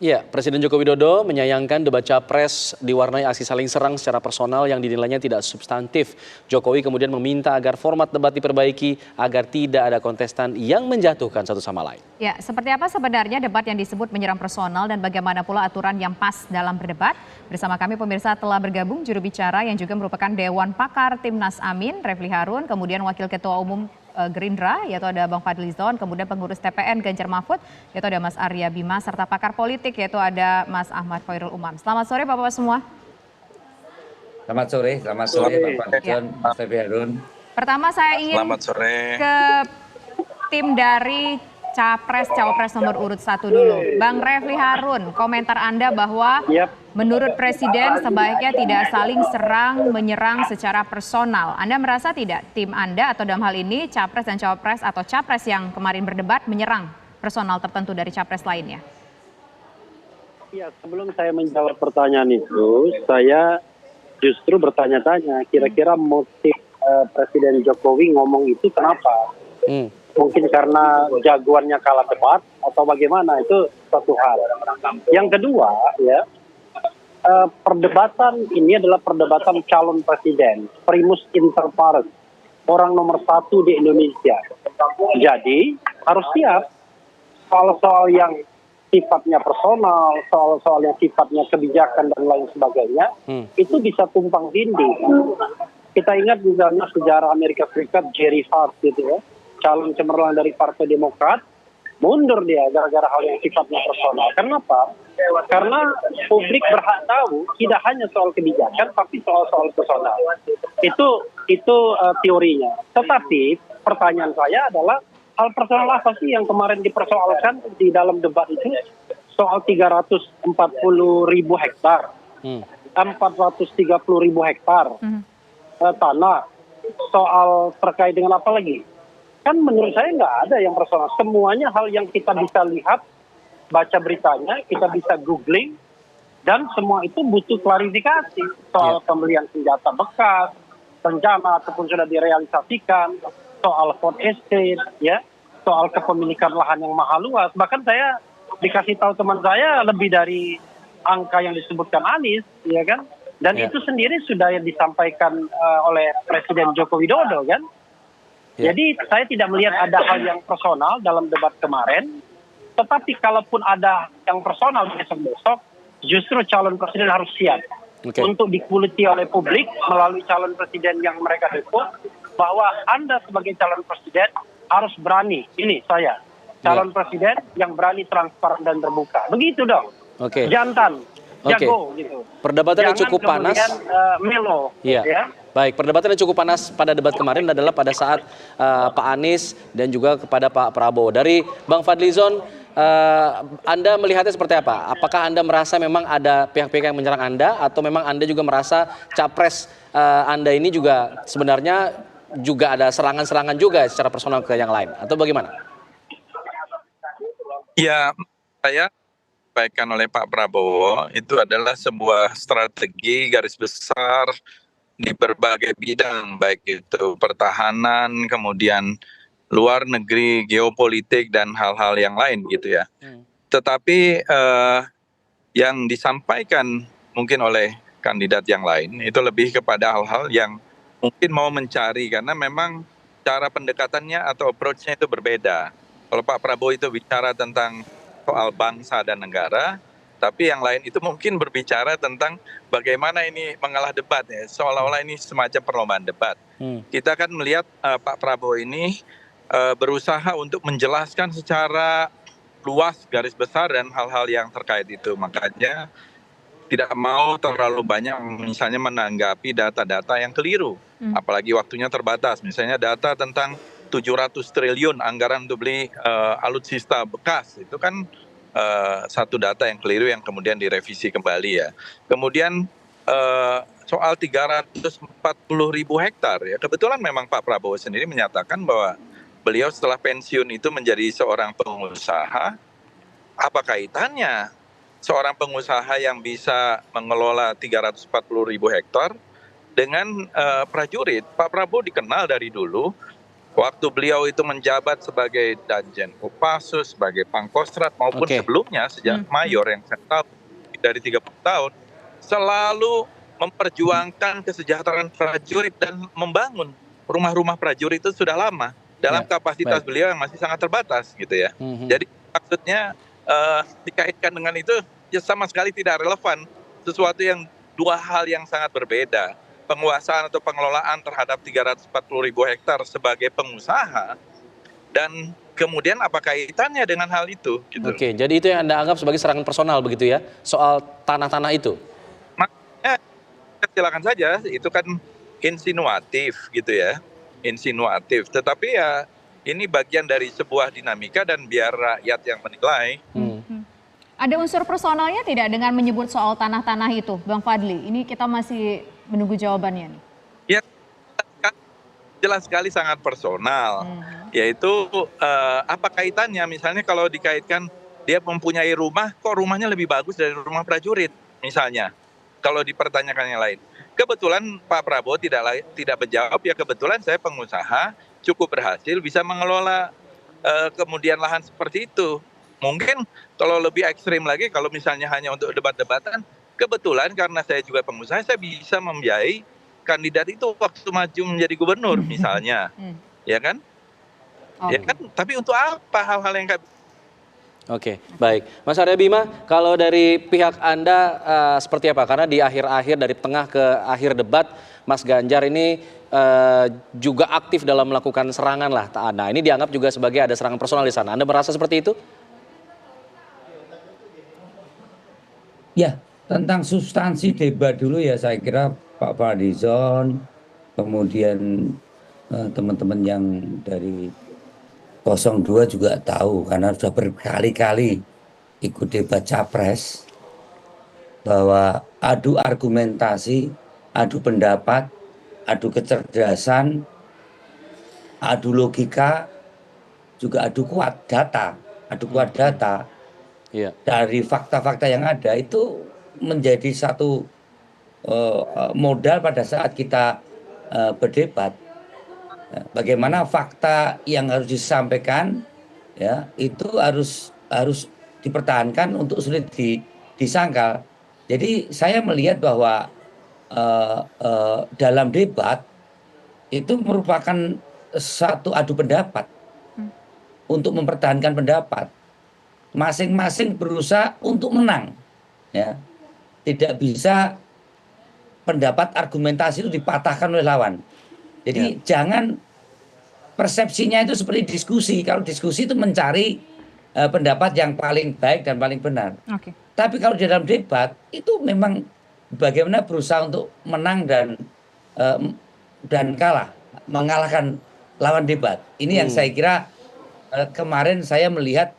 Ya, Presiden Joko Widodo menyayangkan debat capres diwarnai aksi saling serang secara personal yang dinilainya tidak substantif. Jokowi kemudian meminta agar format debat diperbaiki agar tidak ada kontestan yang menjatuhkan satu sama lain. Ya, seperti apa sebenarnya debat yang disebut menyerang personal dan bagaimana pula aturan yang pas dalam berdebat? Bersama kami pemirsa telah bergabung juru bicara yang juga merupakan Dewan Pakar Timnas Amin, Refli Harun, kemudian Wakil Ketua Umum Gerindra, yaitu ada Bang Fadlizon, kemudian pengurus TPN Ganjar Mahfud, yaitu ada Mas Arya Bima, serta pakar politik, yaitu ada Mas Ahmad Khairul Umam. Selamat sore Bapak-Bapak semua. Selamat sore Pak Fadlizon, Mas Refli Harun. Pertama saya ingin ke tim dari Capres-Cawapres nomor urut 1 dulu. Bang Refli Harun, komentar Anda bahwa menurut Presiden sebaiknya tidak saling serang menyerang secara personal. Anda merasa tidak tim Anda atau dalam hal ini Capres dan Cawapres atau Capres yang kemarin berdebat menyerang personal tertentu dari Capres lainnya? Ya, sebelum saya menjawab pertanyaan itu, saya justru bertanya-tanya kira-kira motif Presiden Jokowi ngomong itu kenapa? Mungkin karena jagoannya kalah debat atau bagaimana, itu satu hal. Yang kedua, ya, perdebatan ini adalah perdebatan calon presiden, primus inter pares, orang nomor 1 di Indonesia. Jadi harus siap soal-soal yang sifatnya personal, soal-soal yang sifatnya kebijakan dan lain sebagainya, itu bisa tumpang tindih. Kita ingat misalnya sejarah Amerika Serikat, Jerry Hart gitu ya, calon cemerlang dari Partai Demokrat, mundur dia gara-gara hal yang sifatnya personal. Kenapa? Karena publik berhak tahu tidak hanya soal kebijakan, tapi soal-soal personal. Itu teorinya. Tetapi pertanyaan saya adalah hal personal apa sih yang kemarin dipersoalkan di dalam debat itu? Soal 340.000 hektar, 430.000 hektar tanah. Soal terkait dengan apa lagi? Kan menurut saya nggak ada yang personal. Semuanya hal yang kita bisa lihat, baca beritanya, kita bisa googling, dan semua itu butuh klarifikasi. Soal pembelian senjata bekas, rencana ataupun sudah direalisasikan, soal food estate, ya, soal kepemilikan lahan yang mahal luas. Bahkan saya dikasih tahu teman saya lebih dari angka yang disebutkan Anies, ya kan? Dan itu sendiri sudah disampaikan oleh Presiden Joko Widodo, kan? Jadi saya tidak melihat ada hal yang personal dalam debat kemarin, tetapi kalaupun ada yang personal besok-besok, justru calon presiden harus siap untuk dikuliti oleh publik melalui calon presiden yang mereka dukung, bahwa Anda sebagai calon presiden harus berani, ini saya, calon presiden yang berani, transparan dan terbuka. Begitu dong, jantan, jago gitu. Perdebatan yang cukup panas. Melo, ya. Baik, perdebatan yang cukup panas pada debat kemarin adalah pada saat Pak Anies dan juga kepada Pak Prabowo. Dari Bang Fadlizon, Anda melihatnya seperti apa? Apakah Anda merasa memang ada pihak-pihak yang menyerang Anda, atau memang Anda juga merasa capres Anda ini juga sebenarnya juga ada serangan-serangan juga secara personal ke yang lain, atau bagaimana? Ya, saya sampaikan oleh Pak Prabowo itu adalah sebuah strategi garis besar di berbagai bidang, baik itu pertahanan, kemudian luar negeri, geopolitik, dan hal-hal yang lain gitu ya. Tetapi yang disampaikan mungkin oleh kandidat yang lain itu lebih kepada hal-hal yang mungkin mau mencari, karena memang cara pendekatannya atau approach-nya itu berbeda. Kalau Pak Prabowo itu bicara tentang soal bangsa dan negara, tapi yang lain itu mungkin berbicara tentang bagaimana ini mengalah debat ya, seolah-olah ini semacam perlombaan debat. Kita kan melihat Pak Prabowo ini berusaha untuk menjelaskan secara luas garis besar dan hal-hal yang terkait itu. Makanya tidak mau terlalu banyak misalnya menanggapi data-data yang keliru, apalagi waktunya terbatas. Misalnya data tentang 700 triliun anggaran untuk beli alutsista bekas, itu kan satu data yang keliru yang kemudian direvisi kembali ya. Kemudian soal 340.000 hektar ya, kebetulan memang Pak Prabowo sendiri menyatakan bahwa beliau setelah pensiun itu menjadi seorang pengusaha. Apa kaitannya seorang pengusaha yang bisa mengelola 340.000 hektar dengan prajurit? Pak Prabowo dikenal dari dulu Waktu beliau itu menjabat sebagai Danjen Kopassus, sebagai Pangkostrat maupun sebelumnya sejak mayor yang saya tahu dari 30 tahun, selalu memperjuangkan kesejahteraan prajurit dan membangun rumah-rumah prajurit itu sudah lama dalam kapasitas beliau yang masih sangat terbatas gitu ya. Jadi maksudnya dikaitkan dengan itu ya sama sekali tidak relevan, sesuatu yang dua hal yang sangat berbeda. Penguasaan atau pengelolaan terhadap 340.000 hektar sebagai pengusaha, dan kemudian apa kaitannya dengan hal itu? Gitu. Oke, jadi itu yang Anda anggap sebagai serangan personal begitu ya, soal tanah-tanah itu? Makanya silakan saja, itu kan insinuatif gitu ya, insinuatif. Tetapi ya ini bagian dari sebuah dinamika dan biar rakyat yang menilai. Ada unsur personalnya tidak dengan menyebut soal tanah-tanah itu, Bang Fadli? Ini kita masih menunggu jawabannya nih. Ya, jelas sekali sangat personal. Yaitu apa kaitannya? Misalnya kalau dikaitkan dia mempunyai rumah, kok rumahnya lebih bagus dari rumah prajurit misalnya. Kalau dipertanyakan yang lain. Kebetulan Pak Prabowo tidak menjawab, ya kebetulan saya pengusaha cukup berhasil bisa mengelola kemudian lahan seperti itu. Mungkin kalau lebih ekstrim lagi, kalau misalnya hanya untuk debat-debatan, kebetulan karena saya juga pengusaha, saya bisa membiayai kandidat itu waktu maju menjadi gubernur misalnya, ya kan? Ya kan? Tapi untuk apa hal-hal yang kayak? Oke, baik. Mas Arya Bima, kalau dari pihak Anda seperti apa? Karena di akhir-akhir, dari tengah ke akhir debat, Mas Ganjar ini juga aktif dalam melakukan serangan lah. Nah, ini dianggap juga sebagai ada serangan personal di sana. Anda merasa seperti itu? Ya, tentang substansi debat dulu ya, saya kira Pak Fadlizon, kemudian teman-teman yang dari 02 juga tahu karena sudah berkali-kali ikut debat capres bahwa adu argumentasi, adu pendapat, adu kecerdasan, adu logika, juga adu kuat data, dari fakta-fakta yang ada itu menjadi satu modal pada saat kita berdebat. Bagaimana fakta yang harus disampaikan ya itu harus dipertahankan untuk sulit disangkal. Jadi saya melihat bahwa dalam debat itu merupakan satu adu pendapat untuk mempertahankan pendapat. Masing-masing berusaha untuk menang, ya. Tidak bisa pendapat argumentasi itu dipatahkan oleh lawan. Jadi jangan persepsinya itu seperti diskusi. Kalau diskusi itu mencari pendapat yang paling baik dan paling benar. Tapi kalau di dalam debat itu memang bagaimana berusaha untuk menang dan kalah, mengalahkan lawan debat. Ini yang saya kira kemarin saya melihat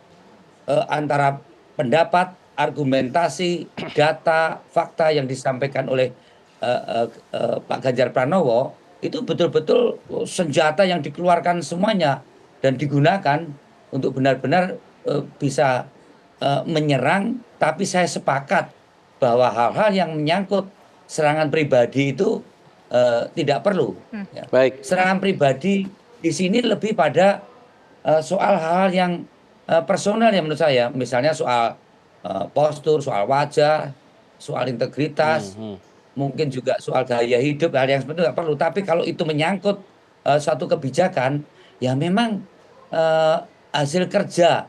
antara pendapat, argumentasi, data, fakta yang disampaikan oleh Pak Ganjar Pranowo itu betul-betul senjata yang dikeluarkan semuanya dan digunakan untuk benar-benar bisa menyerang. Tapi saya sepakat bahwa hal-hal yang menyangkut serangan pribadi itu tidak perlu. Ya. Baik. Serangan pribadi di sini lebih pada soal hal-hal yang personal ya menurut saya, misalnya soal postur, soal wajah, soal integritas, mungkin juga soal gaya hidup, hal yang seperti itu nggak perlu. Tapi kalau itu menyangkut suatu kebijakan, ya memang hasil kerja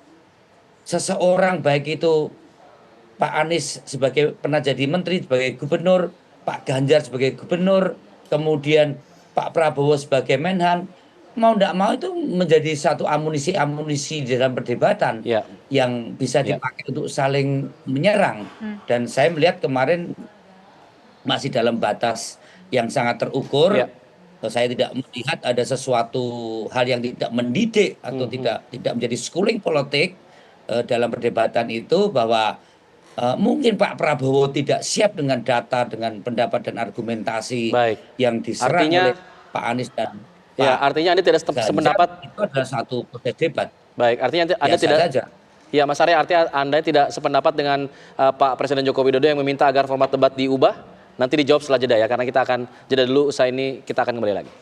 seseorang, baik itu Pak Anies sebagai pernah jadi menteri, sebagai gubernur, Pak Ganjar sebagai gubernur, kemudian Pak Prabowo sebagai Menhan, mau tidak mau itu menjadi satu amunisi di dalam perdebatan yang bisa dipakai untuk saling menyerang. Dan saya melihat kemarin masih dalam batas yang sangat terukur. Saya tidak melihat ada sesuatu hal yang tidak mendidik atau tidak menjadi schooling politik dalam perdebatan itu, bahwa mungkin Pak Prabowo tidak siap dengan data, dengan pendapat dan argumentasi yang diserang oleh Pak Anies dan ya, artinya Anda tidak sependapat. Itu adalah satu proses debat. Baik, artinya Anda tidak saja. Ya, Mas Arya, artinya Anda tidak sependapat dengan Pak Presiden Joko Widodo yang meminta agar format debat diubah. Nanti dijawab setelah jeda ya, karena kita akan jeda dulu, usai ini kita akan kembali lagi.